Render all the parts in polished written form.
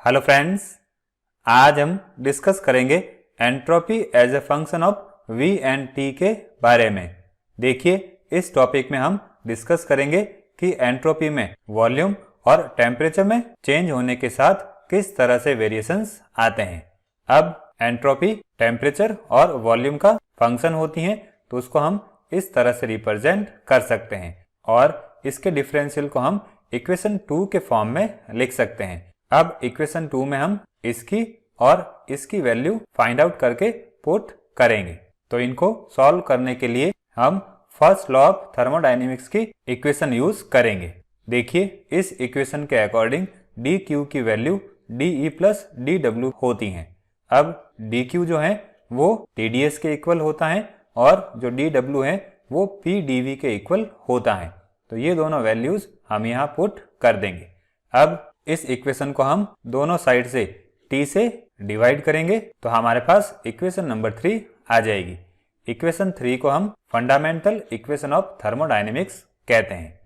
Hello friends, आज हम discuss करेंगे entropy as a function of V and T के बारे में। देखिए, इस टॉपिक में हम डिस्कस करेंगे कि एंट्रोपी में वॉल्यूम और टेम्परेचर में चेंज होने के साथ किस तरह से वेरिएशंस आते हैं। अब एंट्रोपी टेम्परेचर और वॉल्यूम का फंक्शन होती है, तो उसको हम इस तरह से रिप्रेजेंट कर सकते हैं और इसके डिफरेंशियल को हम इक्वेशन 2 के फॉर्म में लिख सकते हैं। अब इक्वेशन 2 में हम इसकी और इसकी वैल्यू फाइंड आउट करके पुट करेंगे। तो इनको सॉल्व करने के लिए हम फर्स्ट लॉ ऑफ थर्मोडायनेमिक्स की इक्वेशन यूज करेंगे। देखिए, इस इक्वेशन के अकॉर्डिंग डी क्यू की value D E plus D W होती है। अब डी क्यू जो है वो टी डी एस के इक्वल होता है और जो डी डब्ल्यू है वो पी डी वी के इक्वल होता है। तो ये दोनों वैल्यूज हम यहाँ पुट कर देंगे। अब इस इक्वेशन को हम दोनों साइड से t से डिवाइड करेंगे तो हमारे पास इक्वेशन नंबर 3 आ जाएगी। इक्वेशन 3 को हम फंडामेंटल इक्वेशन ऑफ थर्मोडायनेमिक्स कहते हैं।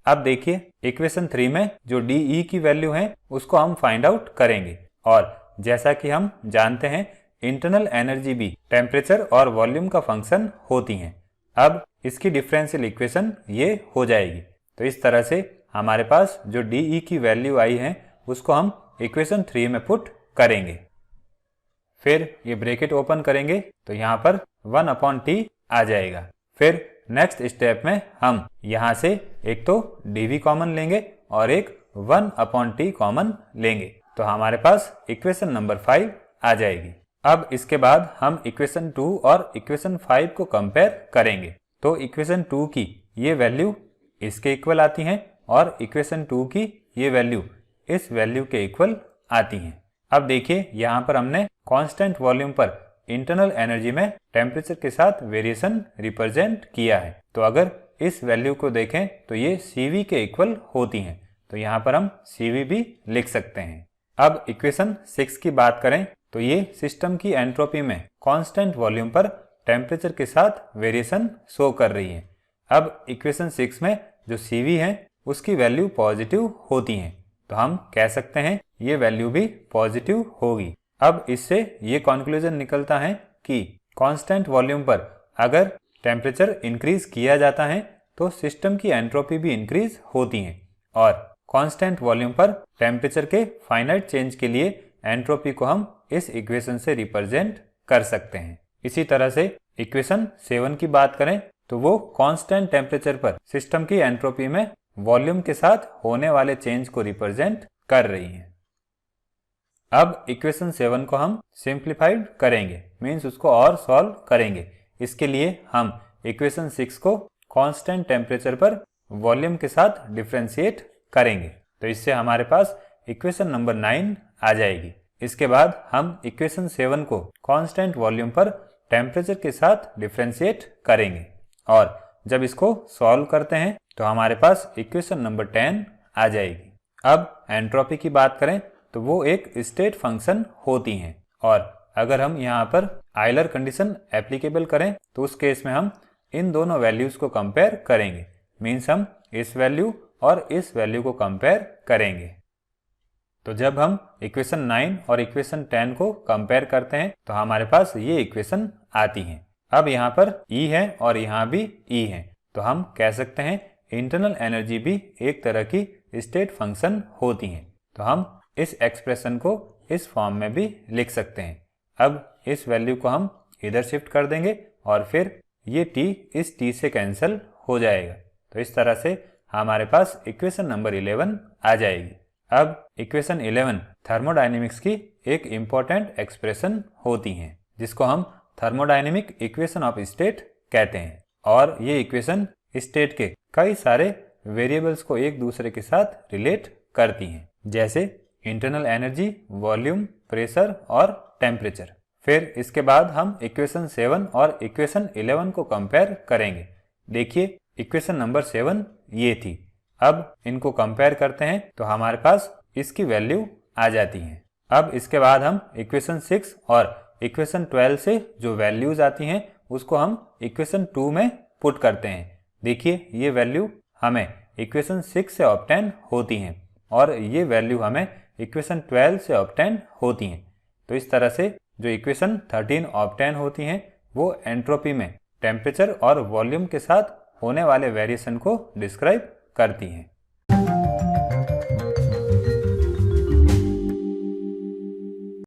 अब देखिए, इक्वेशन 3 में जो डी की वैल्यू है उसको हम फाइंड आउट करेंगे और जैसा कि हम जानते हैं इंटरनल एनर्जी भी टेम्परेचर और वॉल्यूम का फंक्शन होती है। अब इसकी डिफरेंशियल इक्वेशन ये हो जाएगी। तो इस तरह से हमारे पास जो डी की वैल्यू आई है उसको हम इक्वेशन 3 में पुट करेंगे। फिर ये ब्रैकेट ओपन करेंगे तो यहाँ पर 1/t आ जाएगा। फिर नेक्स्ट स्टेप में हम यहाँ से एक तो dv कॉमन लेंगे और एक 1/t कॉमन लेंगे तो हमारे पास इक्वेशन नंबर 5 आ जाएगी। अब इसके बाद हम इक्वेशन 2 और इक्वेशन 5 को कंपेयर करेंगे। तो इक्वेशन 2 की ये वैल्यू इसके इक्वल आती है और इक्वेशन 2 की ये वैल्यू इस वैल्यू के इक्वल आती है। अब देखिए, यहाँ पर हमने कांस्टेंट वॉल्यूम पर इंटरनल एनर्जी में टेम्परेचर के साथ वेरिएशन रिप्रेजेंट किया है। तो अगर इस वैल्यू को देखें तो ये CV के इक्वल होती हैं। तो यहाँ पर हम CV भी लिख सकते हैं। अब इक्वेशन 6 की बात करें तो ये सिस्टम की एंट्रोपी में कांस्टेंट वॉल्यूम पर टेम्परेचर के साथ वेरिएशन शो कर रही है। अब इक्वेशन 6 में जो CV है उसकी वैल्यू पॉजिटिव होती है, तो हम कह सकते हैं ये वैल्यू भी पॉजिटिव होगी। अब इससे ये कंक्लूजन निकलता है कि कांस्टेंट वॉल्यूम पर अगर टेम्परेचर इंक्रीज किया जाता है तो सिस्टम की एंट्रोपी भी इंक्रीज होती है और कांस्टेंट वॉल्यूम पर टेम्परेचर के फाइनाइट चेंज के लिए एंट्रोपी को हम इस इक्वेशन से रिप्रेजेंट कर सकते हैं। इसी तरह से इक्वेशन 7 की बात करें तो वो कांस्टेंट टेम्परेचर पर सिस्टम की एंट्रोपी में वॉल्यूम के साथ होने वाले चेंज को रिप्रेजेंट कर रही है। अब इक्वेशन 7 को हम सिंप्लीफाइड करेंगे, मींस उसको और सॉल्व करेंगे। इसके लिए हम इक्वेशन 6 को कांस्टेंट टेम्परेचर पर वॉल्यूम के साथ डिफरेंशिएट करेंगे। तो इससे हमारे पास इक्वेशन नंबर 9 आ जाएगी। इसके बाद हम इक्वेशन 7 को कांस्टेंट वॉल्यूम पर टेम्परेचर के साथ डिफरेंशिएट करेंगे और जब इसको सॉल्व करते हैं तो हमारे पास इक्वेशन नंबर 10 आ जाएगी। अब एंट्रोपी की बात करें तो वो एक स्टेट फंक्शन होती हैं और अगर हम यहाँ पर आयलर कंडीशन एप्लीकेबल करें तो उस केस में हम इन दोनों वैल्यूज को कंपेयर करेंगे, मीन्स हम इस वैल्यू और इस वैल्यू को कंपेयर करेंगे। तो जब हम इक्वेशन 9 और इक्वेशन 10 को कंपेयर करते हैं तो हमारे पास ये इक्वेशन आती है। अब यहाँ पर E है और यहाँ भी E है, तो हम कह सकते हैं इंटरनल एनर्जी भी एक तरह की स्टेट फंक्शन होती है। तो हम इस एक्सप्रेशन को इस फॉर्म में भी लिख सकते हैं। अब इस वैल्यू को हम इधर शिफ्ट कर देंगे और फिर ये t इस t से कैंसिल हो जाएगा। तो इस तरह से हमारे पास इक्वेशन नंबर 11 आ जाएगी। अब इक्वेशन 11 थर्मोडायनेमिक्स की एक इम्पोर्टेंट एक्सप्रेशन होती है जिसको हम थर्मोडायनेमिक इक्वेशन ऑफ स्टेट कहते हैं और ये इक्वेशन स्टेट के कई सारे वेरिएबल्स को एक दूसरे के साथ रिलेट करती हैं, जैसे इंटरनल एनर्जी, वॉल्यूम, प्रेशर और टेम्परेचर। फिर इसके बाद हम इक्वेशन 7 और इक्वेशन 11 को कंपेयर करेंगे। देखिए, इक्वेशन नंबर 7 ये थी। अब इनको कंपेयर करते हैं तो हमारे पास इसकी वैल्यू आ जाती है। अब इसके बाद हम इक्वेशन 6 और इक्वेशन 12 से जो वैल्यूज आती हैं उसको हम इक्वेशन 2 में पुट करते हैं। देखिए, ये वैल्यू हमें इक्वेशन 6 से ऑब्टेन होती हैं और ये वैल्यू हमें इक्वेशन 12 से ऑब्टेन होती हैं। तो इस तरह से जो इक्वेशन 13 ऑब्टेन होती हैं वो एंट्रोपी में टेम्परेचर और वॉल्यूम के साथ होने वाले वेरिएशन को डिस्क्राइब करती हैं।